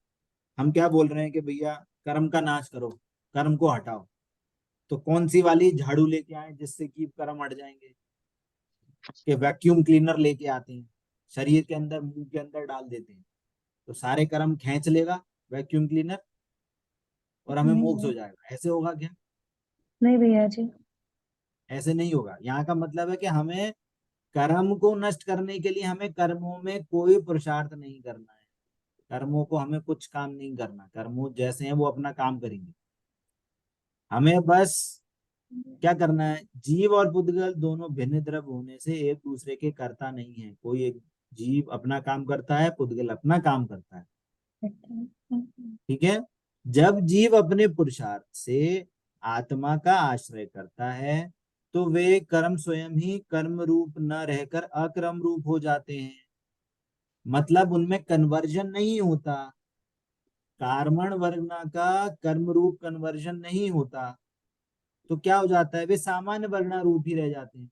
हम क्या बोल रहे हैं कि भैया कर्म का नाश करो, कर्म को हटाओ, तो कौन सी वाली झाड़ू लेके आए जिससे कि कर्म हट जाएंगे? कि वैक्यूम क्लीनर लेके आते हैं, शरीर के अंदर मुंह के अंदर डाल देते हैं, तो सारे कर्म खींच लेगा वैक्यूम क्लीनर और हमें मोक्ष हो जाएगा। ऐसे होगा क्या? नहीं भैया जी। ऐसे नहीं होगा। यहाँ का मतलब है कि हमें कर्म को नष्ट करने के लिए हमें कर्मों में कोई पुरुषार्थ नहीं करना है। कर्मों को हमें कुछ काम नहीं करना, कर्मों जैसे हैं वो अपना काम करेंगे। हमें बस क्या करना है, जीव और पुद्गल दोनों भिन्न द्रव्य होने से एक दूसरे के कर्ता नहीं है। कोई एक जीव अपना काम करता है, पुद्गल अपना काम करता है। ठीक है। जब जीव अपने पुरुषार्थ से आत्मा का आश्रय करता है तो वे कर्म स्वयं ही कर्म रूप न रहकर अकर्म रूप हो जाते हैं। मतलब उनमें कन्वर्जन नहीं होता, कार्मण वर्गना का कर्म रूप कन्वर्जन नहीं होता। तो क्या हो जाता है, वे सामान्य वर्गना रूप ही रह जाते हैं,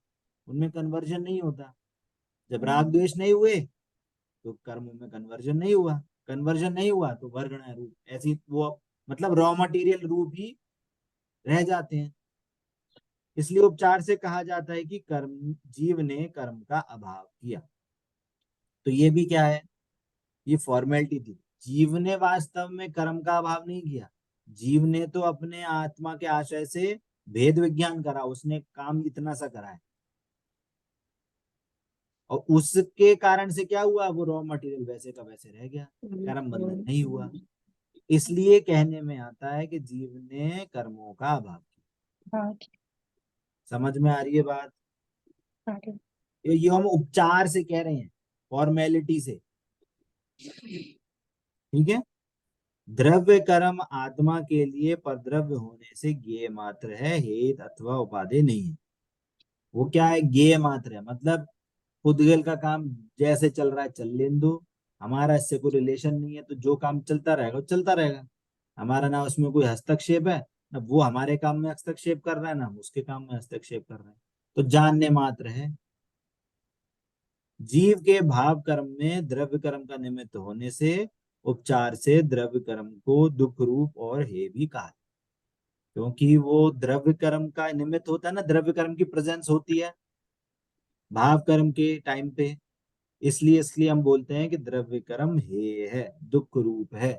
उनमें कन्वर्जन नहीं होता। जब राग द्वेष नहीं हुए तो कर्म में कन्वर्जन नहीं हुआ, कन्वर्जन नहीं हुआ तो वर्गणा रूप ऐसी वो मतलब रॉ मटेरियल रूप ही रह जाते हैं। इसलिए उपचार से कहा जाता है कि कर्म जीव ने कर्म का अभाव किया। तो ये भी क्या है, ये फॉर्मेलिटी थी। जीव ने वास्तव में कर्म का अभाव नहीं किया, जीव ने तो अपने आत्मा के आशय से भेद विज्ञान करा, उसने काम इतना सा करा है और उसके कारण से क्या हुआ, वो रॉ मटेरियल वैसे का वैसे रह गया, कर्म बंधन नहीं हुआ। इसलिए कहने में आता है कि जीव ने कर्मों का अभाव किया। हाँ ठीक। समझ में आ रही है बात? हाँ ठीक। ये हम उपचार से कह रहे हैं, फॉर्मेलिटी से। ठीक है। द्रव्य कर्म आत्मा के लिए परद्रव्य होने से ज्ञेय मात्र है, हेत अथवा उपाधि नहीं है। वो क्या है, ज्ञेय मात्र है। मतलब पुद्गल का काम जैसे चल रहा है चल लेने दो, हमारा इससे कोई रिलेशन नहीं है, तो जो काम चलता रहेगा वो चलता रहेगा। हमारा ना उसमें कोई हस्तक्षेप है, ना वो हमारे काम में हस्तक्षेप कर रहा है, ना हम उसके काम में हस्तक्षेप कर रहे हैं, तो जानने मात्र है। जीव के भाव कर्म में द्रव्य कर्म का निमित्त होने से उपचार से द्रव्य कर्म को दुख रूप और हे भी कहा, क्योंकि वो द्रव्य कर्म का निमित्त होता है ना, द्रव्य कर्म की प्रेजेंस होती है भाव कर्म के टाइम पे। इसलिए हम बोलते हैं कि द्रव्य कर्म हे है, दुख रूप है।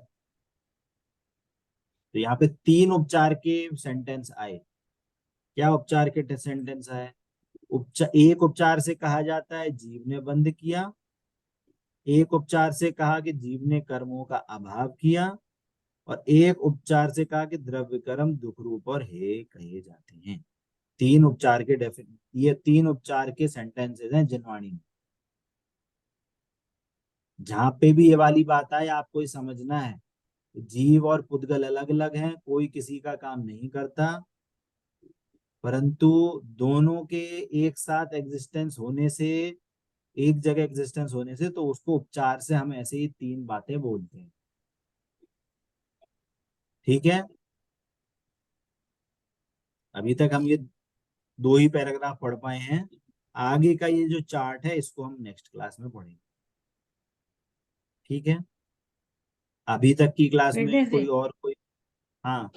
तो यहाँ पे तीन उपचार के सेंटेंस आए। क्या उपचार के सेंटेंस आए? एक उपचार से कहा जाता है जीव ने बंध किया, एक उपचार से कहा कि जीव ने कर्मों का अभाव किया, और एक उपचार से कहा कि द्रव्य कर्म दुख रूप और हे कहे जाते हैं। तीन उपचार के ये तीन उपचार के सेंटेंसेस हैं जिनवाणी में। जहां पे भी ये वाली बात आए आपको ये समझना है, जीव और पुद्गल अलग अलग हैं, कोई किसी का काम नहीं करता, परंतु दोनों के एक साथ एग्जिस्टेंस होने से, एक जगह एग्जिस्टेंस होने से, तो उसको उपचार से हम ऐसे ही तीन बातें बोलते हैं। ठीक है। अभी तक हम ये दो ही पैराग्राफ पढ़ पाए हैं, आगे का ये जो चार्ट है इसको हम नेक्स्ट क्लास में पढ़ेंगे। ठीक है। अभी तक की क्लास में वेडनेसडे। कोई हाँ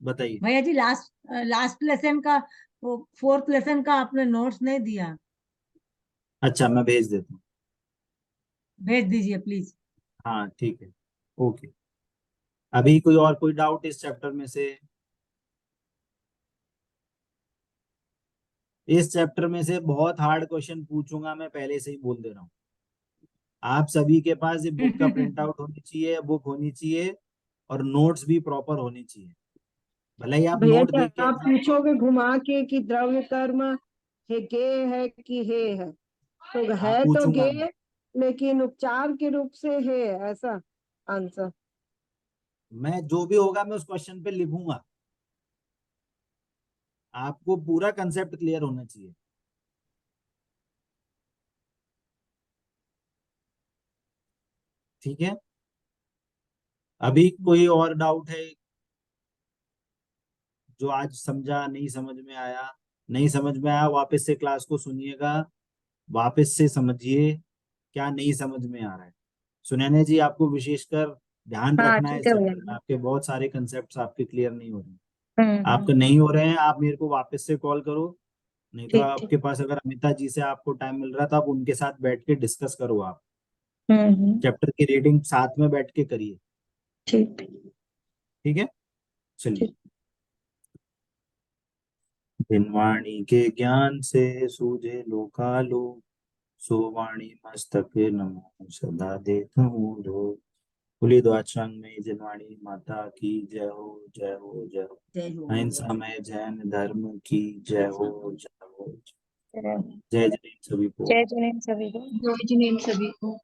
बताइए। भैया जी लास्ट लास्ट लेसन का, वो फोर्थ लेसन का आपने नोट्स नहीं दिया, अच्छा मैं भेज देता हूँ। भेज दीजिए प्लीज। हाँ ठीक है, ओके। अभी कोई डाउट इस चैप्टर में से? इस चैप्टर में से बहुत हार्ड क्वेश्चन पूछूंगा मैं, पहले से ही बोल दे रहा हूँ। आप सभी के पास ये बुक का प्रिंट आउट होनी चाहिए, बुक होनी चाहिए, और नोट्स भी प्रॉपर होनी चाहिए। भले ही आप भैया नोट क्या देख के आप एग्जाम। पूछोगे घुमा के कि द्रव्य कर्म है गे है कि है, तो हाँ है तो पूछूंगा गे, मैं। लेकिन उपचार के रूप से है, ऐसा आंसर। मैं जो भी होगा मैं उस क्वेश्चन पे लिखूंगा, आपको पूरा कंसेप्ट क्लियर होना चाहिए। ठीक है। अभी कोई और डाउट है जो आज समझा नहीं समझ में आया? नहीं समझ में आया वापस से क्लास को सुनिएगा, वापस से समझिए क्या नहीं समझ में आ रहा है। सुनैना जी आपको विशेषकर ध्यान हाँ रखना है ठीक इस है चैप्टर में, भैया। आपके बहुत सारे कंसेप्ट आपके क्लियर नहीं हो रहे हैं। हम्म। आपके नहीं हो रहे हैं, आप मेरे को वापस से कॉल करो, नहीं तो ठीक ठीक। आपके पास अगर अमिता जी से आपको टाइम मिल रहा था आप उनके साथ बैठ के डिस्कस करो, आप हम्म। चैप्टर की रीडिंग साथ में बैठ के करिए। ठीक ठीक है, चलिए। ठीक। बिन वाणी के ज्ञान से सूझे लोकालोक, सो वाणी मस्तक नमो सदा देता हूँ लोक। खुली द्वादशांग में जिनवाणी माता की जय हो, जय हो, जय हो। जय हो। अहिंसा में जैन धर्म की जय हो, जय हो। जय जय जय सभी को। जय जिनेन्द्र सभी को। जय जिनेन्द्र सभी को।